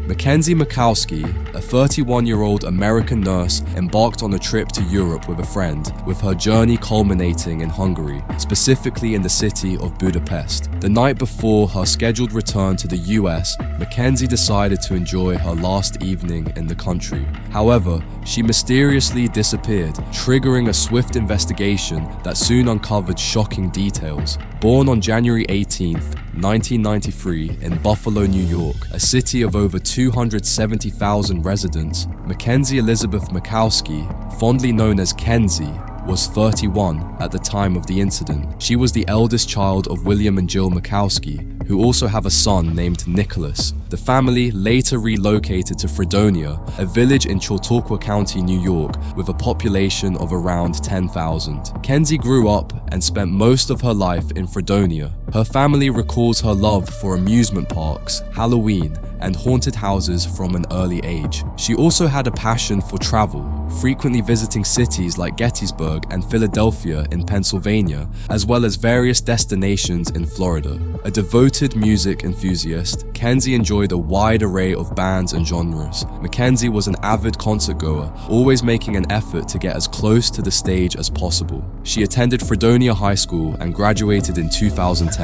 Mackenzie Makowski, a 31-year-old American nurse, embarked on a trip to Europe with a friend, with her journey culminating in Hungary, specifically in the city of Budapest. The night before her scheduled return to the US, Mackenzie decided to enjoy her last evening in the country. However, she mysteriously disappeared, triggering a swift investigation that soon uncovered shocking details. Born on January 18th, 1993 in Buffalo, New York, a city of over 270,000 residents, Mackenzie Elizabeth Makowski, fondly known as Kenzie, was 31 at the time of the incident. She was the eldest child of William and Jill Makowski, who also have a son named Nicholas. The family later relocated to Fredonia, a village in Chautauqua County, New York, with a population of around 10,000. Kenzie grew up and spent most of her life in Fredonia. Her family recalls her love for amusement parks, Halloween, and haunted houses from an early age. She also had a passion for travel, frequently visiting cities like Gettysburg and Philadelphia in Pennsylvania, as well as various destinations in Florida. A devoted music enthusiast, Kenzie enjoyed a wide array of bands and genres. Mackenzie was an avid concert goer, always making an effort to get as close to the stage as possible. She attended Fredonia High School and graduated in 2010.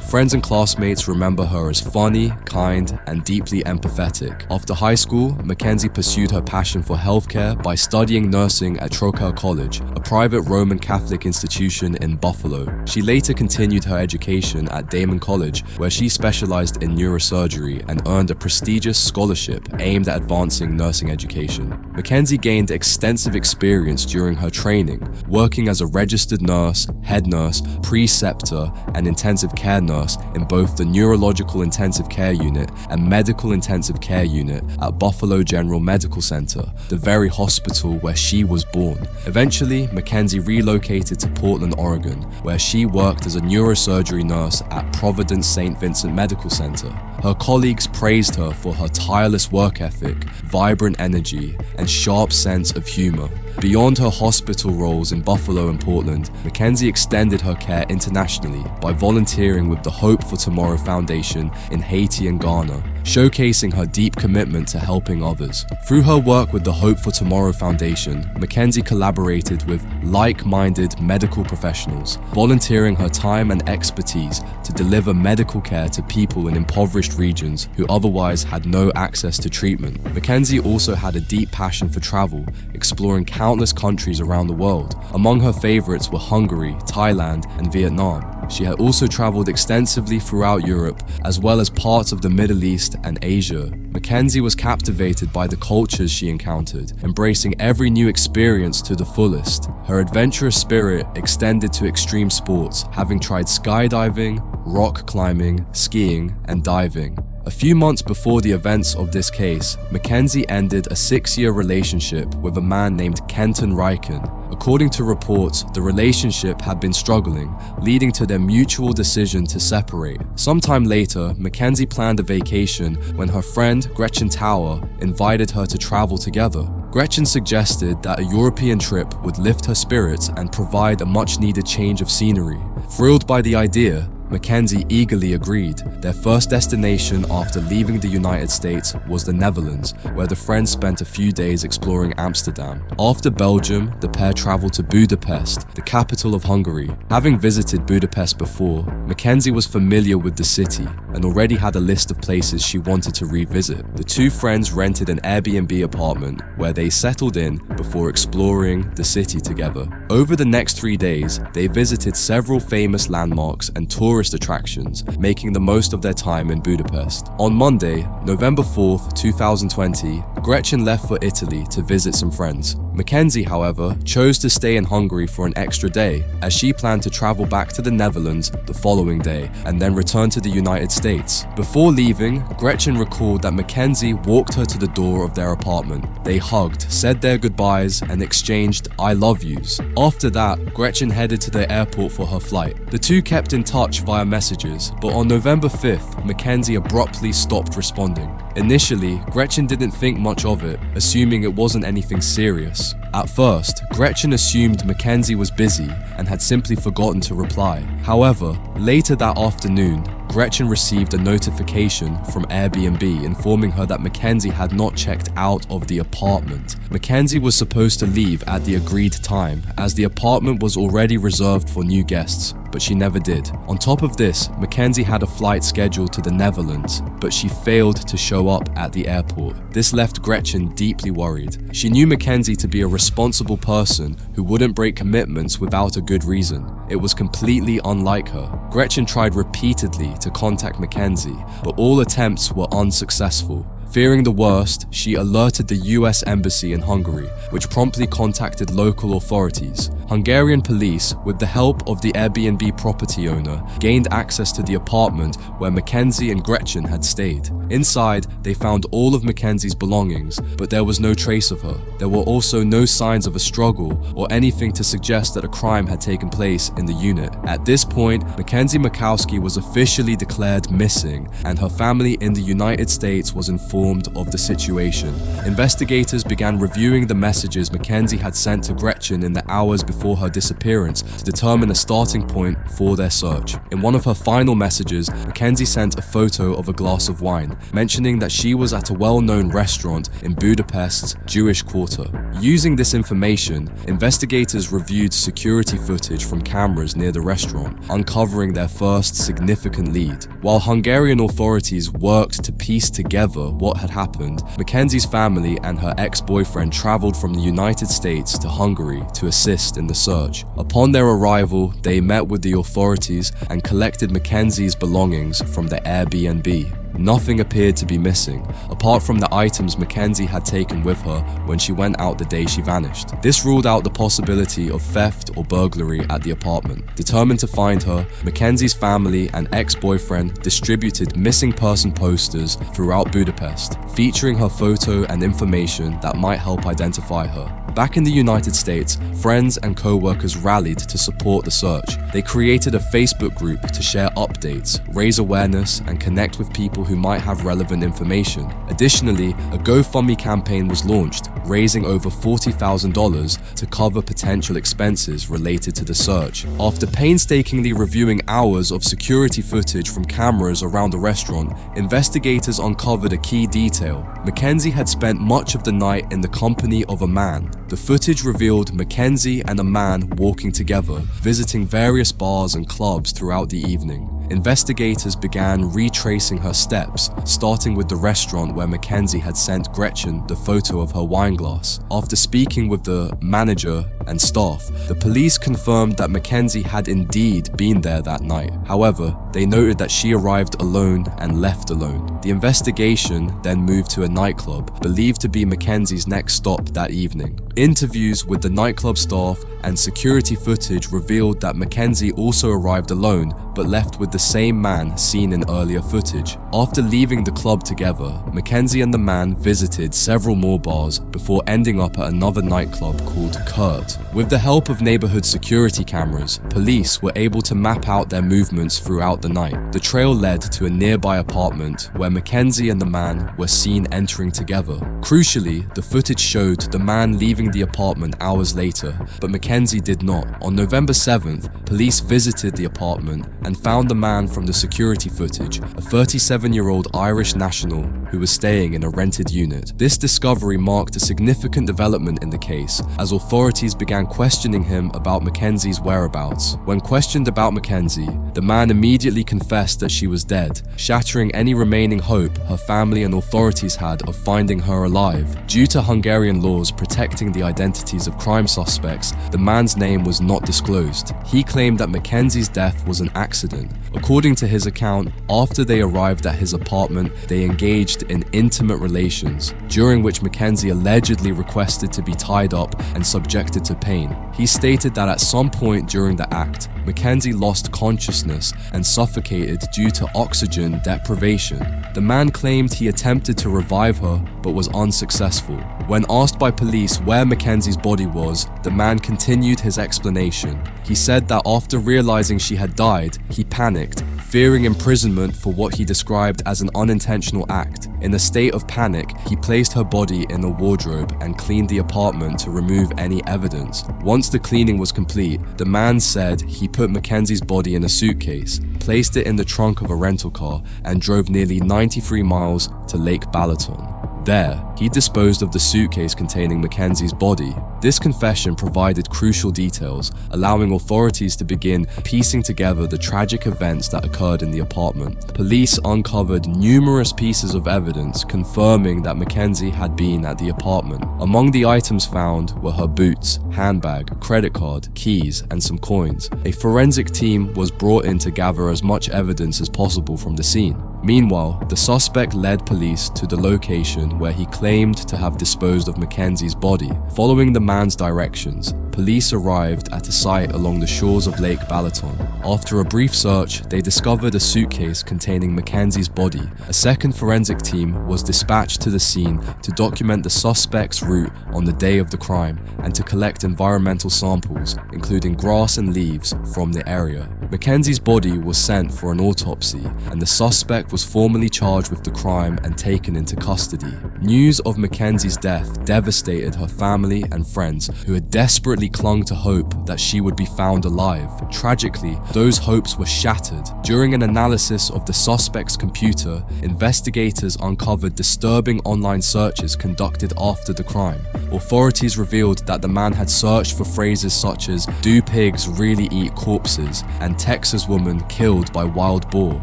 Friends and classmates remember her as funny, kind, and deeply empathetic. After high school, Mackenzie pursued her passion for healthcare by studying nursing at Trocaire College, a private Roman Catholic institution in Buffalo. She later continued her education at Damon College, where she specialized in neurosurgery and earned a prestigious scholarship aimed at advancing nursing education. Mackenzie gained extensive experience during her training, working as a registered nurse, head nurse, preceptor, and intensive care nurse in both the Neurological Intensive Care Unit and Medical Intensive Care Unit at Buffalo General Medical Center, the very hospital where she was born. Eventually, Mackenzie relocated to Portland, Oregon, where she worked as a neurosurgery nurse at Providence St. Vincent Medical Center. Her colleagues praised her for her tireless work ethic, vibrant energy, and sharp sense of humor. Beyond her hospital roles in Buffalo and Portland, Mackenzie extended her care internationally by volunteering with the Hope for Tomorrow Foundation in Haiti and Ghana, showcasing her deep commitment to helping others. Through her work with the Hope for Tomorrow Foundation, Mackenzie collaborated with like-minded medical professionals, volunteering her time and expertise to deliver medical care to people in impoverished regions who otherwise had no access to treatment. Mackenzie also had a deep passion for travel, exploring countless countries around the world. Among her favorites were Hungary, Thailand, and Vietnam. She had also traveled extensively throughout Europe, as well as parts of the Middle East and Asia. Mackenzie was captivated by the cultures she encountered, embracing every new experience to the fullest. Her adventurous spirit extended to extreme sports, having tried skydiving, rock climbing, skiing, and diving. A few months before the events of this case, Mackenzie ended a 6-year relationship with a man named Kenton Riken. According to reports, the relationship had been struggling, leading to their mutual decision to separate. Sometime later, Mackenzie planned a vacation when her friend Gretchen Tower invited her to travel together. Gretchen suggested that a European trip would lift her spirits and provide a much-needed change of scenery. Thrilled by the idea, Mackenzie eagerly agreed. Their first destination after leaving the United States was the Netherlands, where the friends spent a few days exploring Amsterdam. After Belgium, the pair traveled to Budapest, the capital of Hungary. Having visited Budapest before, Mackenzie was familiar with the city and already had a list of places she wanted to revisit. The two friends rented an Airbnb apartment where they settled in before exploring the city together. Over the next 3 days, they visited several famous landmarks and tourist attractions, making the most of their time in Budapest. On Monday, November 4th, 2020, Gretchen left for Italy to visit some friends. Mackenzie, however, chose to stay in Hungary for an extra day, as she planned to travel back to the Netherlands the following day and then return to the United States. Before leaving, Gretchen recalled that Mackenzie walked her to the door of their apartment. They hugged, said their goodbyes, and exchanged "I love yous." After that, Gretchen headed to the airport for her flight. The two kept in touch via messages, but on November 5th, Mackenzie abruptly stopped responding. Initially, Gretchen didn't think much of it, assuming it wasn't anything serious. this. At first, Gretchen assumed Mackenzie was busy and had simply forgotten to reply. However, later that afternoon, Gretchen received a notification from Airbnb informing her that Mackenzie had not checked out of the apartment. Mackenzie was supposed to leave at the agreed time, as the apartment was already reserved for new guests, but she never did. On top of this, Mackenzie had a flight scheduled to the Netherlands, but she failed to show up at the airport. This left Gretchen deeply worried. She knew Mackenzie to be a responsible person who wouldn't break commitments without a good reason. It was completely unlike her. Gretchen tried repeatedly to contact Mackenzie, but all attempts were unsuccessful. Fearing the worst, she alerted the US Embassy in Hungary, which promptly contacted local authorities. Hungarian police, with the help of the Airbnb property owner, gained access to the apartment where Mackenzie and Gretchen had stayed. Inside, they found all of Mackenzie's belongings, but there was no trace of her. There were also no signs of a struggle or anything to suggest that a crime had taken place in the unit. At this point, Mackenzie Makowski was officially declared missing, and her family in the United States was informed of the situation. Investigators began reviewing the messages Mackenzie had sent to Gretchen in the hours before her disappearance to determine a starting point for their search. In one of her final messages, Mackenzie sent a photo of a glass of wine, mentioning that she was at a well-known restaurant in Budapest's Jewish quarter. Using this information, investigators reviewed security footage from cameras near the restaurant, uncovering their first significant lead. While Hungarian authorities worked to piece together what had happened, Mackenzie's family and her ex-boyfriend traveled from the United States to Hungary to assist in the search. Upon their arrival, they met with the authorities and collected Mackenzie's belongings from the Airbnb. Nothing appeared to be missing, apart from the items Mackenzie had taken with her when she went out the day she vanished. This ruled out the possibility of theft or burglary at the apartment. Determined to find her, Mackenzie's family and ex-boyfriend distributed missing person posters throughout Budapest, featuring her photo and information that might help identify her. Back in the United States, friends and co-workers rallied to support the search. They created a Facebook group to share updates, raise awareness, and connect with people who might have relevant information. Additionally, a GoFundMe campaign was launched, raising over $40,000 to cover potential expenses related to the search. After painstakingly reviewing hours of security footage from cameras around the restaurant, investigators uncovered a key detail. Mackenzie had spent much of the night in the company of a man. The footage revealed Mackenzie and a man walking together, visiting various bars and clubs throughout the evening. Investigators began retracing her steps, starting with the restaurant where Mackenzie had sent Gretchen the photo of her wine glass. After speaking with the manager and staff, the police confirmed that Mackenzie had indeed been there that night. However, they noted that she arrived alone and left alone. The investigation then moved to a nightclub, believed to be Mackenzie's next stop that evening. Interviews with the nightclub staff and security footage revealed that Mackenzie also arrived alone, but left with the same man seen in earlier footage. After leaving the club together, Mackenzie and the man visited several more bars before ending up at another nightclub called Kurt. With the help of neighborhood security cameras, police were able to map out their movements throughout the night. The trail led to a nearby apartment where Mackenzie and the man were seen entering together. Crucially, the footage showed the man leaving the apartment hours later, but Mackenzie did not. On November 7th, police visited the apartment and found the man from the security footage, a 37-year-old Irish national who was staying in a rented unit. This discovery marked a significant development in the case, as authorities began questioning him about Mackenzie's whereabouts. When questioned about Mackenzie, the man immediately confessed that she was dead, shattering any remaining hope her family and authorities had of finding her alive. Due to Hungarian laws protecting the identities of crime suspects, the man's name was not disclosed. He claimed that Mackenzie's death was an accident. According to his account, after they arrived at his apartment, they engaged in intimate relations, during which Mackenzie allegedly requested to be tied up and subjected to pain. He stated that at some point during the act, Mackenzie lost consciousness and suffocated due to oxygen deprivation. The man claimed he attempted to revive her but was unsuccessful. When asked by police where Mackenzie's body was, the man continued his explanation. He said that after realizing she had died, he panicked, fearing imprisonment for what he described as an unintentional act. In a state of panic, he placed her body in a wardrobe and cleaned the apartment to remove any evidence. Once the cleaning was complete, the man said he put Mackenzie's body in a suitcase, placed it in the trunk of a rental car, and drove nearly 93 miles to Lake Balaton. There, he disposed of the suitcase containing Mackenzie's body. This confession provided crucial details, allowing authorities to begin piecing together the tragic events that occurred in the apartment. Police uncovered numerous pieces of evidence confirming that Mackenzie had been at the apartment. Among the items found were her boots, handbag, credit card, keys, and some coins. A forensic team was brought in to gather as much evidence as possible from the scene. Meanwhile, the suspect led police to the location where he claimed to have disposed of Mackenzie's body. Following the man's directions, police arrived at a site along the shores of Lake Balaton. After a brief search, they discovered a suitcase containing Mackenzie's body. A second forensic team was dispatched to the scene to document the suspect's route on the day of the crime and to collect environmental samples, including grass and leaves, from the area. Mackenzie's body was sent for an autopsy, and the suspect was formally charged with the crime and taken into custody. News of Mackenzie's death devastated her family and friends, who had desperately clung to hope that she would be found alive. Tragically, those hopes were shattered. During an analysis of the suspect's computer, investigators uncovered disturbing online searches conducted after the crime. Authorities revealed that the man had searched for phrases such as "Do pigs really eat corpses?" and "Texas woman killed by wild boar,"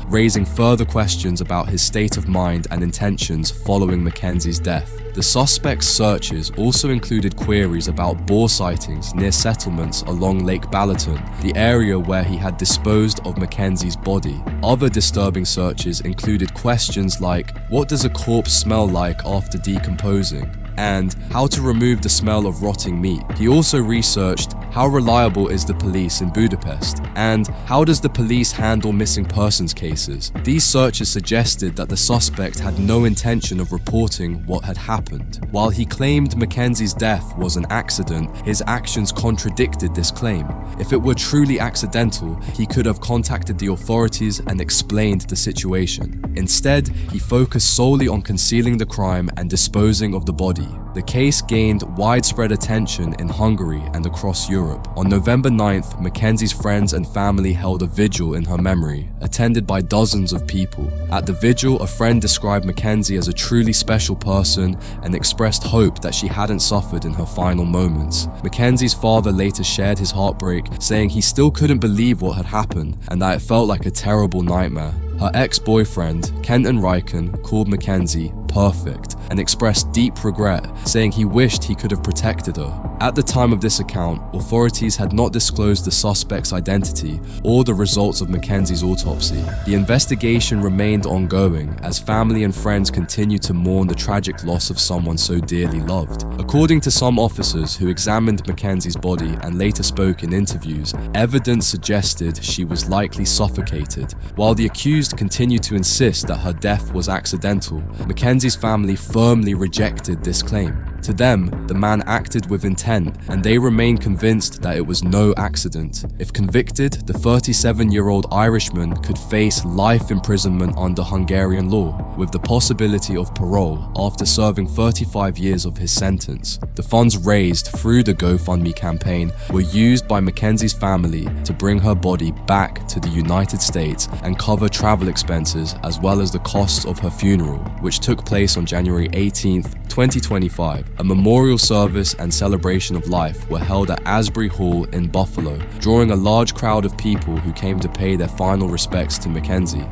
raising further questions about his state of mind and intentions following Mackenzie's death. The suspect's searches also included queries about boar sightings near settlements along Lake Balaton, the area where he had disposed of Mackenzie's body. Other disturbing searches included questions like, "What does a corpse smell like after decomposing?" and "How to remove the smell of rotting meat." He also researched, "How reliable is the police in Budapest?" and "How does the police handle missing persons cases?" These searches suggested that the suspect had no intention of reporting what had happened. While he claimed Mackenzie's death was an accident, his actions contradicted this claim. If it were truly accidental, he could have contacted the authorities and explained the situation. Instead, he focused solely on concealing the crime and disposing of the body. The case gained widespread attention in Hungary and across Europe. On November 9th, Mackenzie's friends and family held a vigil in her memory, attended by dozens of people. At the vigil, a friend described Mackenzie as a truly special person and expressed hope that she hadn't suffered in her final moments. Mackenzie's father later shared his heartbreak, saying he still couldn't believe what had happened and that it felt like a terrible nightmare. Her ex-boyfriend, Kenton Riken, called Mackenzie perfect and expressed deep regret, saying he wished he could have protected her. At the time of this account, authorities had not disclosed the suspect's identity or the results of Mackenzie's autopsy. The investigation remained ongoing as family and friends continued to mourn the tragic loss of someone so dearly loved. According to some officers who examined Mackenzie's body and later spoke in interviews, evidence suggested she was likely suffocated. While the accused continued to insist that her death was accidental, Mackenzie's family firmly rejected this claim. To them, the man acted with intent, and they remain convinced that it was no accident. If convicted, the 37-year-old Irishman could face life imprisonment under Hungarian law, with the possibility of parole after serving 35 years of his sentence. The funds raised through the GoFundMe campaign were used by Mackenzie's family to bring her body back to the United States and cover travel expenses as well as the costs of her funeral, which took place on January 18th, 2025. A memorial service and celebration of life were held at Asbury Hall in Buffalo, drawing a large crowd of people who came to pay their final respects to Mackenzie.